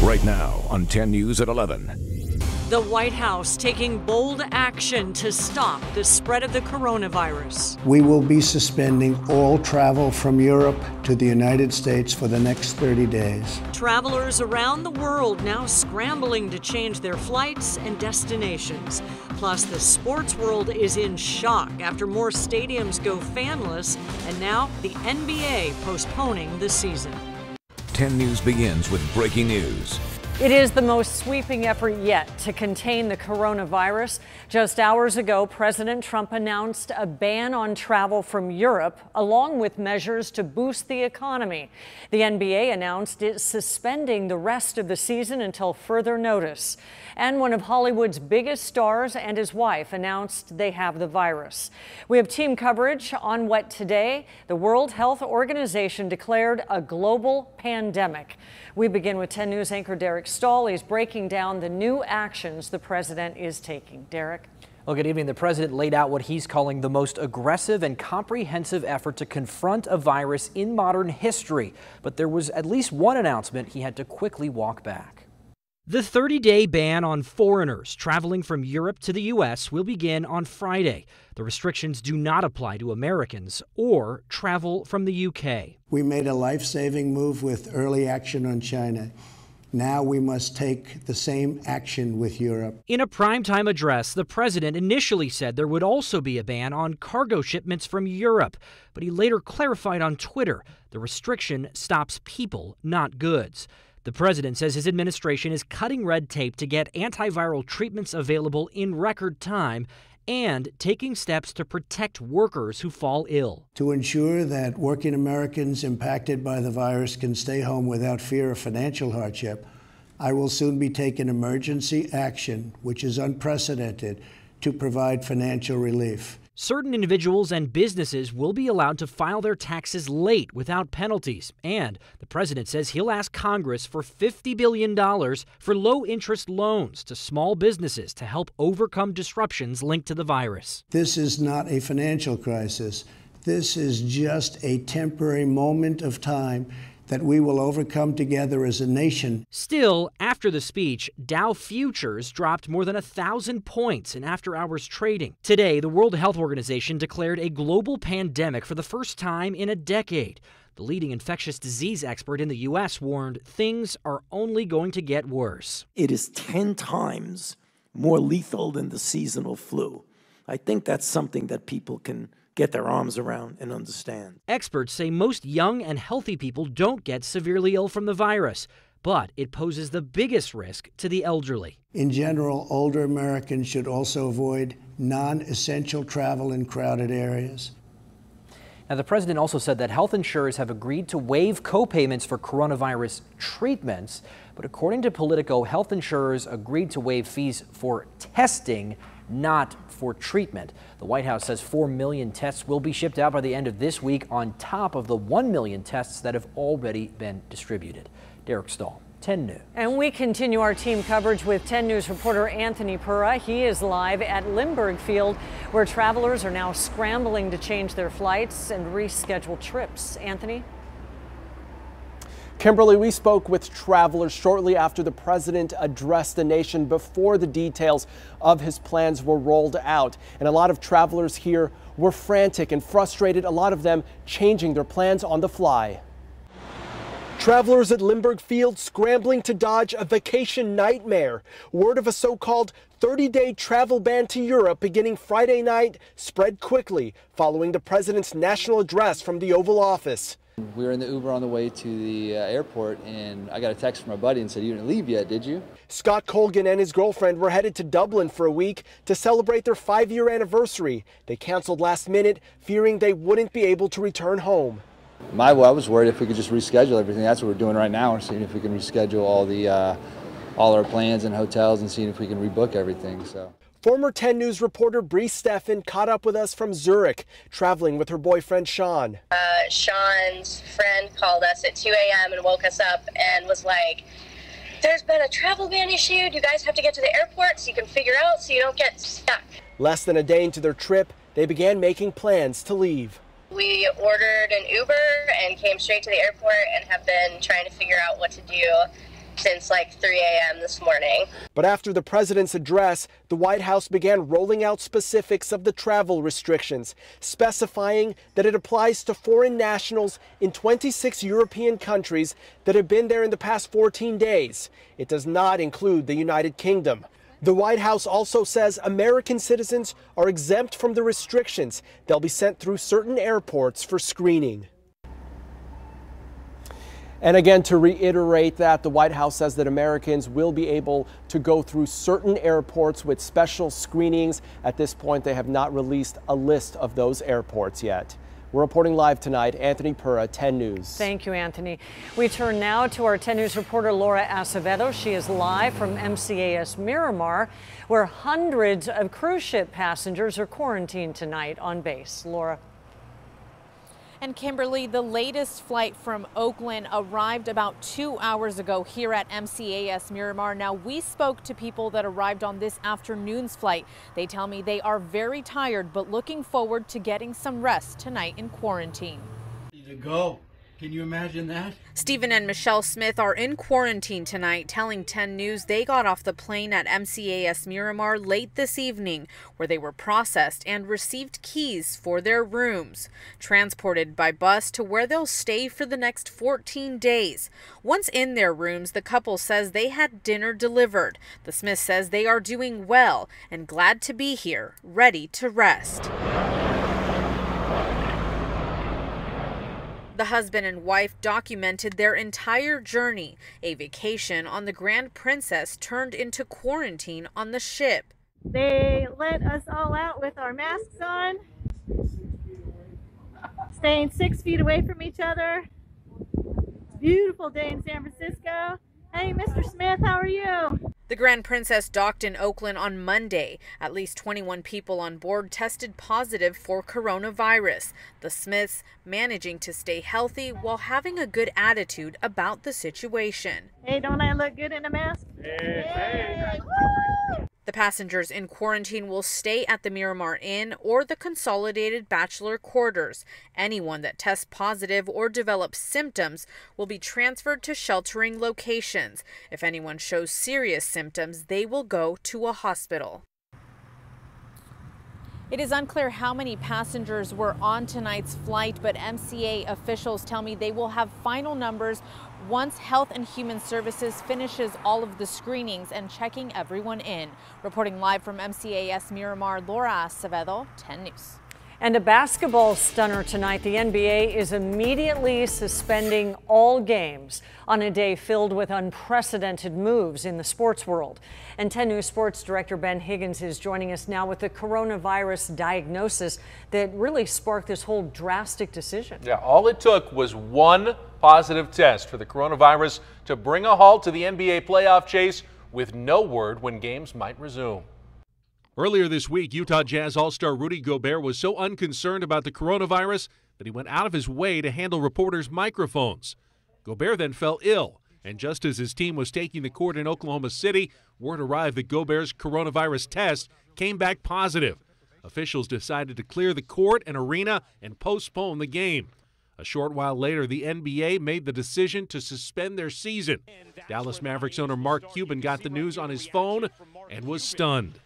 Right now on 10 News at 11. The White House taking bold action to stop the spread of the coronavirus. We will be suspending all travel from Europe to the United States for the next 30 days. Travelers around the world now scrambling to change their flights and destinations. Plus, the sports world is in shock after more stadiums go fanless, and now the NBA postponing the season. 10 News begins with breaking news. It is the most sweeping effort yet to contain the coronavirus. Just hours ago, President Trump announced a ban on travel from Europe, along with measures to boost the economy. The NBA announced it's suspending the rest of the season until further notice. And one of Hollywood's biggest stars and his wife announced they have the virus. We have team coverage on what today the World Health Organization declared a global pandemic. We begin with 10 News anchor Derek Stahl. He's breaking down the new actions the president is taking. Derek. Well, good evening. The president laid out what he's calling the most aggressive and comprehensive effort to confront a virus in modern history. But there was at least one announcement he had to quickly walk back. The 30-day ban on foreigners traveling from Europe to the U.S. will begin on Friday. The restrictions do not apply to Americans or travel from the U.K. We made a life-saving move with early action on China. Now we must take the same action with Europe. In a primetime address, the president initially said there would also be a ban on cargo shipments from Europe, but he later clarified on Twitter the restriction stops people, not goods. The president says his administration is cutting red tape to get antiviral treatments available in record time and taking steps to protect workers who fall ill. To ensure that working Americans impacted by the virus can stay home without fear of financial hardship, I will soon be taking emergency action, which is unprecedented, to provide financial relief. Certain individuals and businesses will be allowed to file their taxes late without penalties. And the president says he'll ask Congress for $50 billion for low-interest loans to small businesses to help overcome disruptions linked to the virus. This is not a financial crisis. This is just a temporary moment of time that we will overcome together as a nation. Still, after the speech, Dow futures dropped more than 1,000 points in after-hours trading. Today, the World Health Organization declared a global pandemic for the first time in a decade. The leading infectious disease expert in the U.S. warned things are only going to get worse. It is 10 times more lethal than the seasonal flu. I think that's something that people can get their arms around and understand. Experts say most young and healthy people don't get severely ill from the virus, but it poses the biggest risk to the elderly. In general, older Americans should also avoid non-essential travel in crowded areas. Now, the president also said that health insurers have agreed to waive co-payments for coronavirus treatments. But according to Politico, health insurers agreed to waive fees for testing, not for treatment. The White House says 4 million tests will be shipped out by the end of this week on top of the 1 million tests that have already been distributed. Derek Stahl, 10 News. And we continue our team coverage with 10 News reporter Anthony Pura. He is live at Lindbergh Field, where travelers are now scrambling to change their flights and reschedule trips. Anthony? Kimberly, we spoke with travelers shortly after the president addressed the nation before the details of his plans were rolled out. And a lot of travelers here were frantic and frustrated, a lot of them changing their plans on the fly. Travelers at Lindbergh Field scrambling to dodge a vacation nightmare. Word of a so-called 30-day travel ban to Europe beginning Friday night spread quickly following the president's national address from the Oval Office. We were in the Uber on the way to the airport, and I got a text from my buddy and said, "You didn't leave yet, did you?" Scott Colgan and his girlfriend were headed to Dublin for a week to celebrate their 5-year anniversary. They canceled last minute, fearing they wouldn't be able to return home. I was worried if we could just reschedule everything. That's what we're doing right now. We're seeing if we can reschedule all our plans and hotels and seeing if we can rebook everything. So. Former 10 News reporter Bree Steffen caught up with us from Zurich, traveling with her boyfriend Sean. Sean's friend called us at 2 a.m. and woke us up and was like, "There's been a travel ban issued. You guys have to get to the airport so you can figure out so you don't get stuck." Less than a day into their trip, they began making plans to leave. We ordered an Uber and came straight to the airport and have been trying to figure out what to do since like 3 a.m. this morning. But after the president's address, the White House began rolling out specifics of the travel restrictions, specifying that it applies to foreign nationals in 26 European countries that have been there in the past 14 days. It does not include the United Kingdom. The White House also says American citizens are exempt from the restrictions. They'll be sent through certain airports for screening. And again, to reiterate that, the White House says that Americans will be able to go through certain airports with special screenings. At this point, they have not released a list of those airports yet. We're reporting live tonight. Anthony Pura, 10 News. Thank you, Anthony. We turn now to our 10 News reporter, Laura Acevedo. She is live from MCAS Miramar, where hundreds of cruise ship passengers are quarantined tonight on base. Laura. And Kimberly, the latest flight from Oakland arrived about 2 hours ago here at MCAS Miramar. Now, we spoke to people that arrived on this afternoon's flight. They tell me they are very tired, but looking forward to getting some rest tonight in quarantine. Need to go. Can you imagine that? Stephen and Michelle Smith are in quarantine tonight, telling 10 News they got off the plane at MCAS Miramar late this evening, where they were processed and received keys for their rooms, transported by bus to where they'll stay for the next 14 days. Once in their rooms, the couple says they had dinner delivered. The Smith says they are doing well and glad to be here, ready to rest. The husband and wife documented their entire journey. A vacation on the Grand Princess turned into quarantine on the ship. They let us all out with our masks on, staying 6 feet away from each other. Beautiful day in San Francisco. Hey, Mr. Smith, how are you? The Grand Princess docked in Oakland on Monday. At least 21 people on board tested positive for coronavirus. The Smiths managing to stay healthy while having a good attitude about the situation. Hey, don't I look good in a mask? Hey. Woo! The passengers in quarantine will stay at the Miramar Inn or the Consolidated Bachelor Quarters. Anyone that tests positive or develops symptoms will be transferred to sheltering locations. If anyone shows serious symptoms, they will go to a hospital. It is unclear how many passengers were on tonight's flight, but MCA officials tell me they will have final numbers once Health and Human Services finishes all of the screenings and checking everyone in. Reporting live from MCAS Miramar, Laura Acevedo, 10 News. And a basketball stunner tonight. The NBA is immediately suspending all games on a day filled with unprecedented moves in the sports world. And 10 News Sports Director Ben Higgins is joining us now with the coronavirus diagnosis that really sparked this whole drastic decision. Yeah, all it took was one positive test for the coronavirus to bring a halt to the NBA playoff chase, with no word when games might resume. Earlier this week, Utah Jazz All-Star Rudy Gobert was so unconcerned about the coronavirus that he went out of his way to handle reporters' microphones. Gobert then fell ill, and just as his team was taking the court in Oklahoma City, word arrived that Gobert's coronavirus test came back positive. Officials decided to clear the court and arena and postpone the game. A short while later, the NBA made the decision to suspend their season. Dallas Mavericks owner Mark Cuban got the news on his phone and was stunned.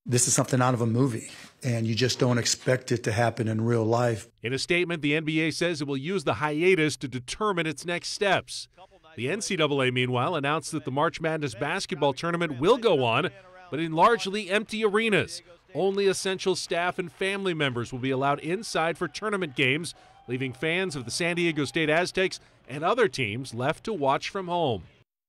This is something out of a movie, and you just don't expect it to happen in real life. In a statement, the NBA says it will use the hiatus to determine its next steps. The NCAA, meanwhile, announced that the March Madness basketball tournament will go on, but in largely empty arenas. Only essential staff and family members will be allowed inside for tournament games, leaving fans of the San Diego State Aztecs and other teams left to watch from home.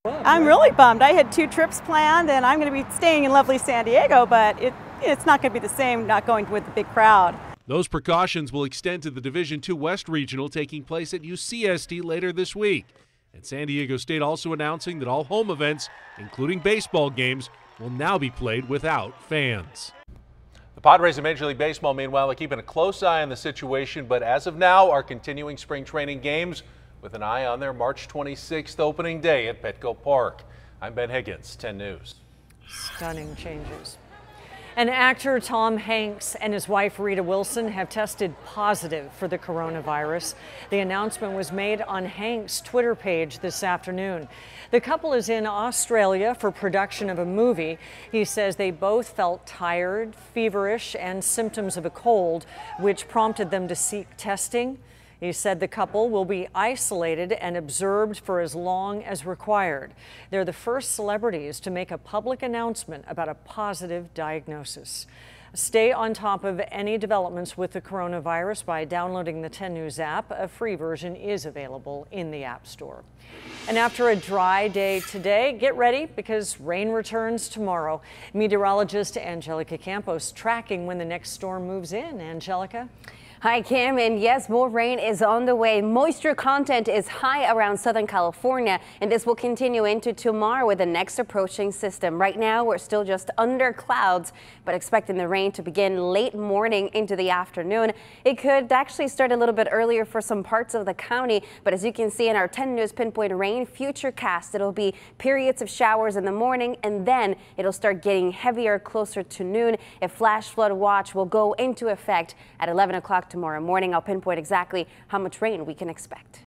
I'm really bummed. I had 2 trips planned, and I'm going to be staying in lovely San Diego, but it's not going to be the same not going with the big crowd. Those precautions will extend to the Division II West Regional taking place at UCSD later this week. And San Diego State also announcing that all home events, including baseball games, will now be played without fans. The Padres in Major League Baseball, meanwhile, are keeping a close eye on the situation, but as of now are continuing spring training games with an eye on their March 26th opening day at Petco Park. I'm Ben Higgins, 10 News. Stunning changes. And actor Tom Hanks and his wife Rita Wilson have tested positive for the coronavirus. The announcement was made on Hanks' Twitter page this afternoon. The couple is in Australia for production of a movie. He says they both felt tired, feverish, and symptoms of a cold, which prompted them to seek testing. He said the couple will be isolated and observed for as long as required. They're the first celebrities to make a public announcement about a positive diagnosis. Stay on top of any developments with the coronavirus by downloading the 10 News app. A free version is available in the App Store. And after a dry day today, get ready because rain returns tomorrow. Meteorologist Angelica Campos tracking when the next storm moves in. Angelica? Hi, Kim, and yes, more rain is on the way. Moisture content is high around Southern California, and this will continue into tomorrow with the next approaching system. Right now, we're still just under clouds, but expecting the rain to begin late morning into the afternoon. It could actually start a little bit earlier for some parts of the county, but as you can see in our 10 News Pinpoint Rain Futurecast, it'll be periods of showers in the morning, and then it'll start getting heavier closer to noon. A flash flood watch will go into effect at 11 o'clock tomorrow morning. I'll pinpoint exactly how much rain we can expect.